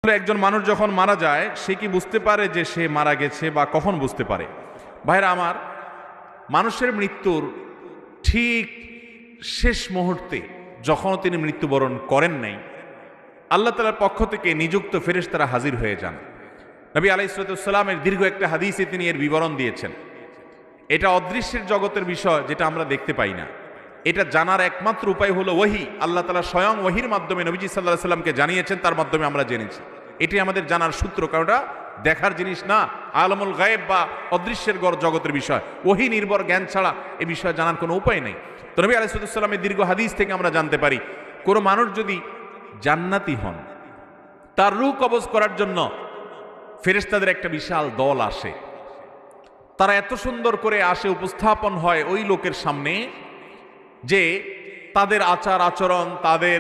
একজন মানুষ যখন মারা যায় সে কি বুঝতে পারে যে সে মারা গেছে বা কখন বুঝতে পারে? ভাইরা আমার, মানুষের মৃত্যুর ঠিক শেষ মুহূর্তে যখন তিনি মৃত্যুবরণ করেন নাই, আল্লাহ তাআলার পক্ষ থেকে নিযুক্ত ফেরেশতারা হাজির হয়ে যান। নবী আলাইহিস সালামের দীর্ঘ একটা হাদিসে তিনি এর বিবরণ দিয়েছেন। এটা অদৃশ্যের জগতের বিষয়, যেটা আমরা দেখতে পাই না। এটা জানার একমাত্র উপায় হলো ওহী। আল্লাহ তাআলা স্বয়ং ওহীর মাধ্যমে নবীজি সাল্লাল্লাহু আলাইহি সাল্লামকে জানিয়েছেন, তার মাধ্যমে আমরা জেনেছি। এটি আমাদের জানার সূত্র, কারণ এটা দেখার জিনিস না, আলমুল গায়েব বা অদৃশ্যের জগতের বিষয়। ওহী নির্ভর জ্ঞান ছাড়া এ বিষয়ে জানার কোনো উপায় নেই। তো নবী আলাইহিস সালামের দীর্ঘ হাদিস থেকে আমরা জানতে পারি, কোনো মানুষ যদি জান্নাতি হন, তার রূহ কবজ করার জন্য ফেরেশতাদের একটা বিশাল দল আসে। তারা এত সুন্দর করে আসে, উপস্থাপন হয় ওই লোকের সামনে যে তাদের আচার আচরণ, তাদের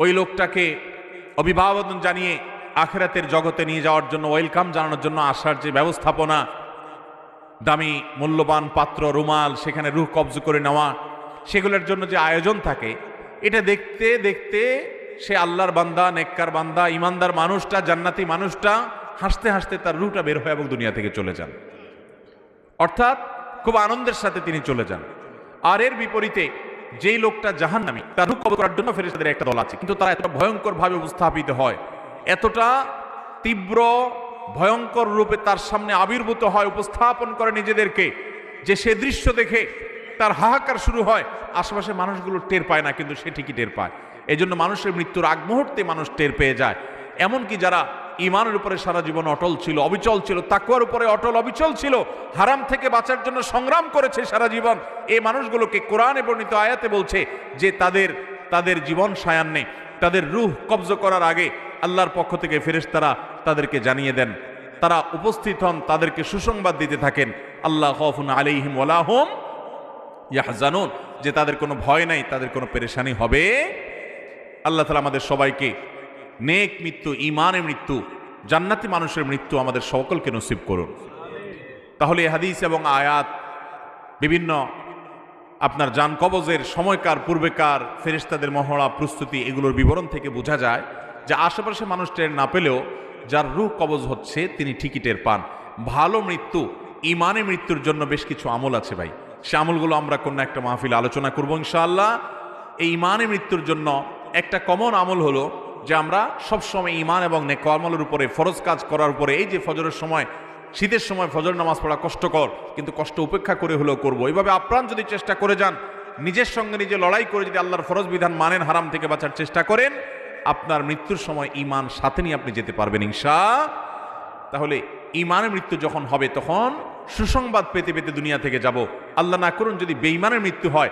ওই লোকটাকে অভিবাদন জানিয়ে আখিরাতের জগতে নিয়ে যাওয়ার জন্য, ওয়েলকাম জানানোর জন্য আসার যে ব্যবস্থাপনা, দামি মূল্যবান পাত্র, রুমাল, সেখানে রূহ কবজ করে নেওয়া, সেগুলোর জন্য যে আয়োজন থাকে, এটা দেখতে দেখতে সে আল্লাহর বান্দা, নেককার বান্দা, ইমানদার মানুষটা, জান্নাতি মানুষটা হাসতে হাসতে তার রূহটা বের হয় এবং দুনিয়া থেকে চলে যান। অর্থাৎ খুব আনন্দের সাথে তিনি চলে যান। আর এর বিপরীতে যেই লোকটা জাহান্নামী, তার রূহ কবজ করার জন্য ফেরেশতাদের একটা দল আছে, কিন্তু তারা এতটা ভয়ঙ্কর ভাবে উপস্থাপিত হয়, এতটা তীব্র ভয়ঙ্কর রূপে তার সামনে আবির্ভূত হয়, উপস্থাপন করে নিজেদেরকে, যে সে দৃশ্য দেখে তার হাহাকার শুরু হয়। আশেপাশে মানুষগুলো টের পায় না, কিন্তু সে ঠিকই টের পায়। এই জন্য মানুষের মৃত্যুর আগ মুহূর্তে মানুষ টের পেয়ে যায়। এমনকি যারা ইমানের উপরে সারা জীবন অটল ছিল, অবিচল ছিল, তাকওয়ার উপরে অটল অবিচল ছিল, হারাম থেকে বাঁচার জন্য সংগ্রাম করেছে সারা জীবন, এই মানুষগুলোকে কোরআনে বর্ণিত আয়াতে বলছে যে তাদের জীবন সায়ান্নে, তাদের রূহ কবজ করার আগে আল্লাহর পক্ষ থেকে ফেরেশতারা তাদেরকে জানিয়ে দেন, তারা উপস্থিত হন, তাদেরকে সুসংবাদ দিতে থাকেন, আল্লাহ খাউফুন আলাইহিম ওয়ালা হুম ইয়াহজানুন, যে তাদের কোনো ভয় নাই, তাদের কোনো পেরেশানি হবে। আল্লাহ তাআলা আমাদের সবাইকে নেক মৃত্যু, ইমানের মৃত্যু, জান্নাতি মানুষের মৃত্যু আমাদের সকলকে নসিব করুন। তাহলে হাদিস এবং আয়াত, বিভিন্ন আপনার জান কবজের সময়কার, পূর্বেকার ফেরেশতাদের মহড়া, প্রস্তুতি, এগুলোর বিবরণ থেকে বোঝা যায় যে আশেপাশে মানুষ টের না পেলেও যার রূহ কবজ হচ্ছে তিনি ঠিকই টের পান। ভালো মৃত্যু, ইমানে মৃত্যুর জন্য বেশ কিছু আমল আছে ভাই, সে আমলগুলো আমরা কোনো একটা মাহফিল আলোচনা করবো ইনশাআল্লাহ। এই ইমানে মৃত্যুর জন্য একটা কমন আমল হলো যে আমরা সবসময় ইমান এবং নেক আমলের উপরে, ফরজ কাজ করার উপরে, এই যে ফজরের সময়, শীতের সময় ফজর নামাজ পড়া কষ্টকর, কিন্তু কষ্ট উপেক্ষা করে হলেও করবো। এইভাবে আপ্রাণ যদি চেষ্টা করে যান, নিজের সঙ্গে নিজে লড়াই করে যদি আল্লাহর ফরজ বিধান মানেন, হারাম থেকে বাঁচার চেষ্টা করেন, আপনার মৃত্যুর সময় ইমান সাথে নিয়ে আপনি যেতে পারবেন ইনশাআল্লাহ। তাহলে ইমানের মৃত্যু যখন হবে তখন সুসংবাদ পেতে পেতে দুনিয়া থেকে যাব। আল্লাহ না করুন যদি বেঈমানের মৃত্যু হয়,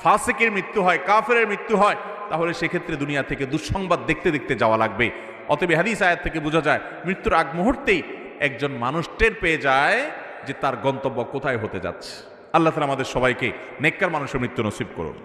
ফাসিকের মৃত্যু হয়, কাফেরের মৃত্যু হয়, তাহলে সেক্ষেত্রে দুনিয়া থেকে দুঃসংবাদ দেখতে দেখতে যাওয়া লাগবে। অতএব হাদিস আয়াত থেকে বোঝা যায় মৃত্যুর আগ মুহূর্তেই একজন মানুষ টের পেয়ে যায় যে তার গন্তব্য কোথায় হতে যাচ্ছে। আল্লাহ তাআলা আমাদের সবাইকে নেককার মানুষের মৃত্যু নসিব করুন।